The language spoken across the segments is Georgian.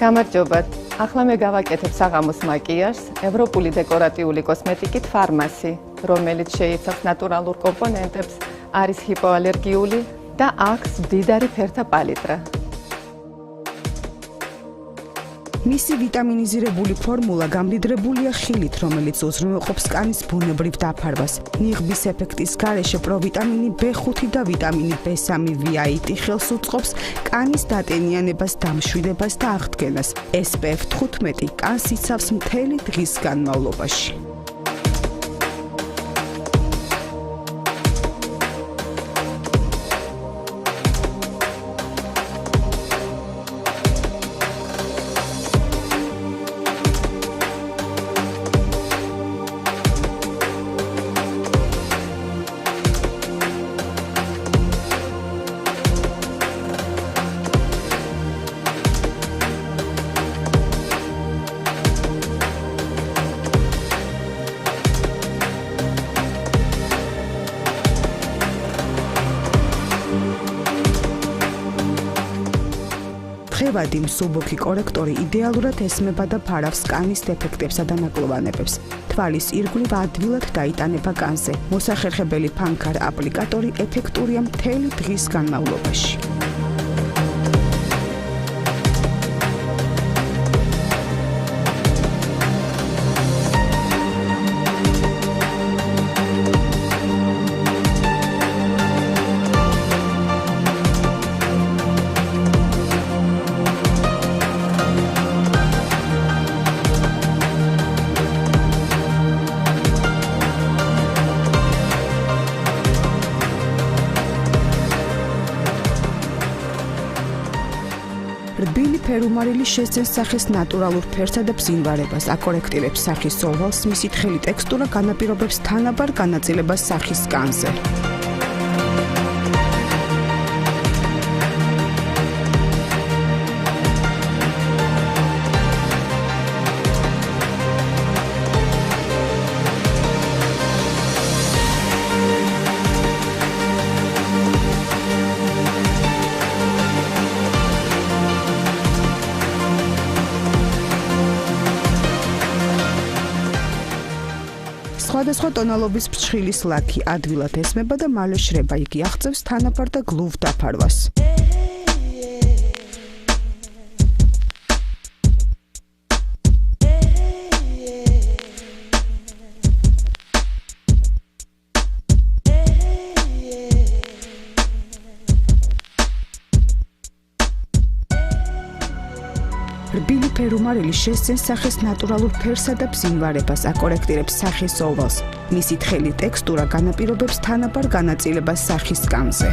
გამარჯობათ. ახლა მე გავაკეთებ საღამოს მაკიაჟს ევროპული დეკორატიული კოსმეტიკით ფარმასი, რომელიც შეიცავს ნატურალურ კომპონენტებს, არის ჰიპოალერგიული და აქვს მდიდარი ფერთა პალიტრა. მისი ვიტამინიზირებული ფორმულა გამდიდრებულია ხილით, რომელიც უზრუნველყოფს კანის ბუნებრივ დაფარვას. ნიღბის ეფექტის გარეშე პrovitamin B5 და ვიტამინი B3 VIT ხელს უწყობს კანის დატენიანებას, დამშვიდებას და აღდგენას. SPF 15 კანს იცავს მთელი დღის განმავლობაში. ხევადი მსუბუქი კორექტორი იდეალურად ესმება და ფარავს კანის დეფექტებსა და ნაკლოვანებებს. თვალის ირგვლივ ადვილად დაიტანება კანზე. მოსახერხებელი ფანქარ აპლიკატორი ეფექტურია მთელი დღის განმავლობაში. რბილი ფერუმარილი შესძენს სახის ნატურალურ ფერსა და ბზინვარებას, აკორექტირებს სახის ოვალს, მისი თხელი ტექსტურა განაპირობებს თანაბარ განაწილებას სახის კანზე. სხვადასხვა ტონალობის ფრჩხილის ლაქი ადვილად ესმება და მალე შრება, იგი აღწევს თანაბარ და გლუვ დაფარვას. რბილი ფერუმარილი შესძენს სახის ნატურალურ ფერსა და ბზინვარებას, აკორექტირებს სახის ოვალს. მისი თხელი ტექსტურა განაპირობებს თანაბარ განაწილებას სახის კანზე.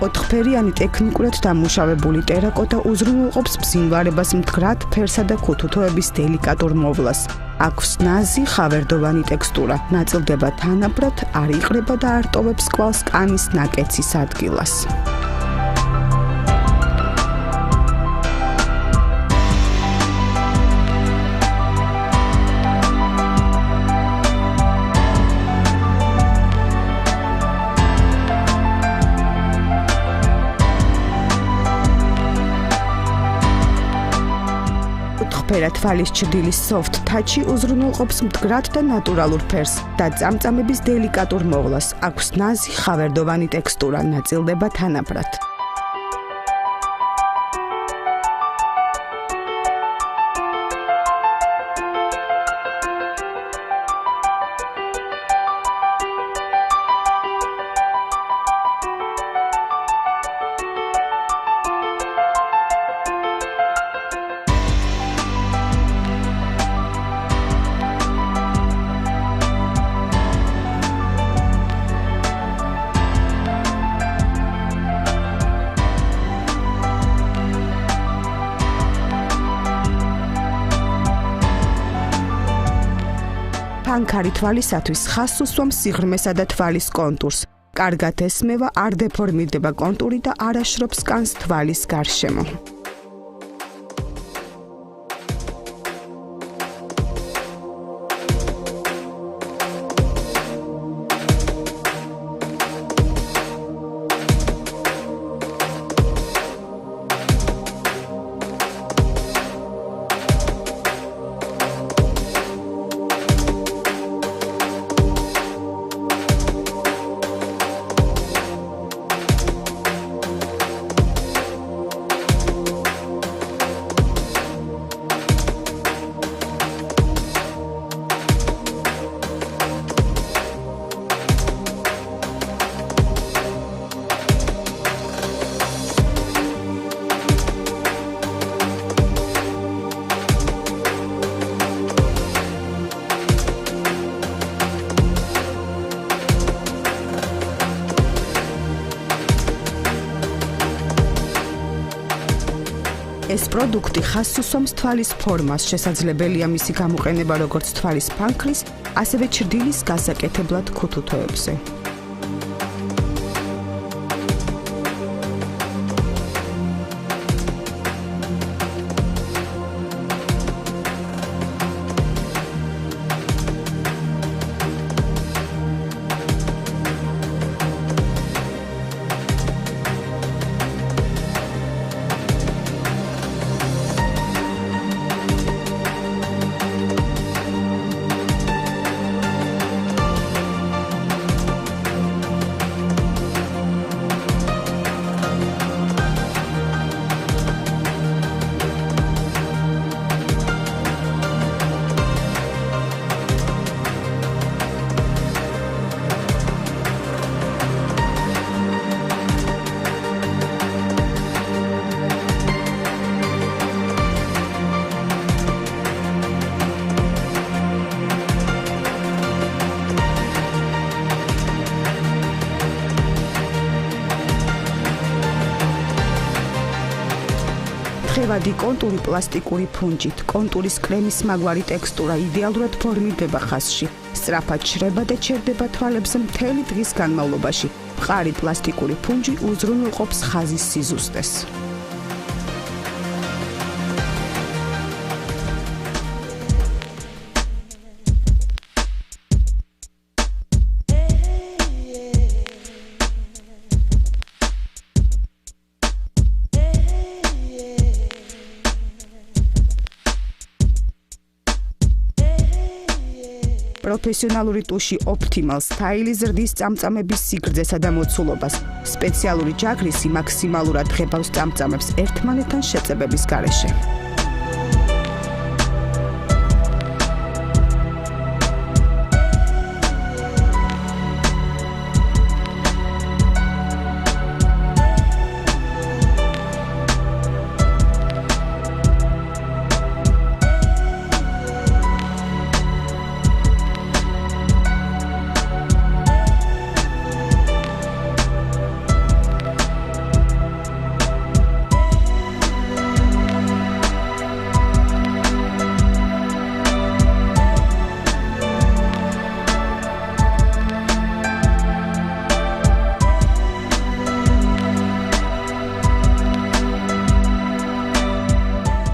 ოთხფერიანი ტექნიკურად დამუშავებული ტერაკოტა უზრუნველყოფს ბზინვარებას, მდგრად ფერსა და ქუთუთოების დელიკატურ მოვლას. აქვს ნაზი, ხავერდოვანი ტექსტურა, ნაწილდება თანაბრად, არ იყრება და არ ტოვებს კვალს კანის ნაკეცის ადგილას. ფერა თვალის ჩრდილის soft touch-ი უზრუნველყოფს მდგრად და ნატურალურ ფერს და წამწამების დელიკატურ მოვლას. აქვს ნაზი, ხავერდოვანი ტექსტურა, ნაწილდება თანაბრად. ფანქარი თვალისათვის ხაზს უსვამს სიღრმესა და თვალის კონტურს. კარგად ესმევა, არ დეფორმირდება კონტური და არ აშრობს კანს თვალის გარშემო. ეს პროდუქტი ხაზს უსვამს თვალის ფორმას, შესაძლებელია მისი გამოყენება როგორც თვალის ფანქრის, ასევე ჩრდილის გასაკეთებლად ქუთუთოებზე. ხევადი კონტური პლასტიკური ფუნჯით, კონტურის კრემის მაგვარი ტექსტურა იდეალურად ფორმირდება ხაზში. სწრაფად შრება და ჩერდება თვალებზე მთელი დღის განმავლობაში. მყარი პლასტიკური ფუნჯი უზრუნველყოფს ხაზის სიზუსტეს. პროფესიონალური ტუში Optimal Style ზრდის წამწამების სიგრძესა და მოცულობას. სპეციალური ჯაგრისი მაქსიმალურად ღებავს წამწამებს ერთმანეთთან შეწებების გარეშე.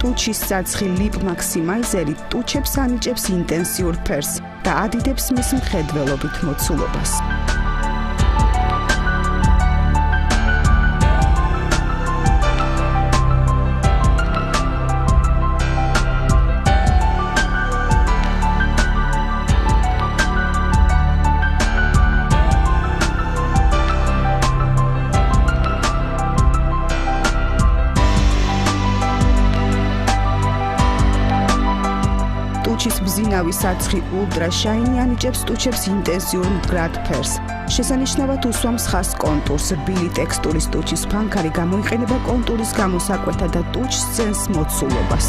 ტუჩის საცხი ლიპ მაქსიმაიზერი ტუჩებს ანიჭებს ინტენსიურ ფერს და ადიდებს მის მხედველობით მოცულობას. ტუჩის ბზინავი საცხი ultra shine ანიჭებს ტუჩებს ინტენსიურ მდგრად ფერს. შესანიშნავად უსვამს ხაზს კონტურს. რბილი ტექსტურის ტუჩის ფანქარი გამოიყენება კონტურის გამოსაკვეთად და ტუჩს სცემს მოცულობას.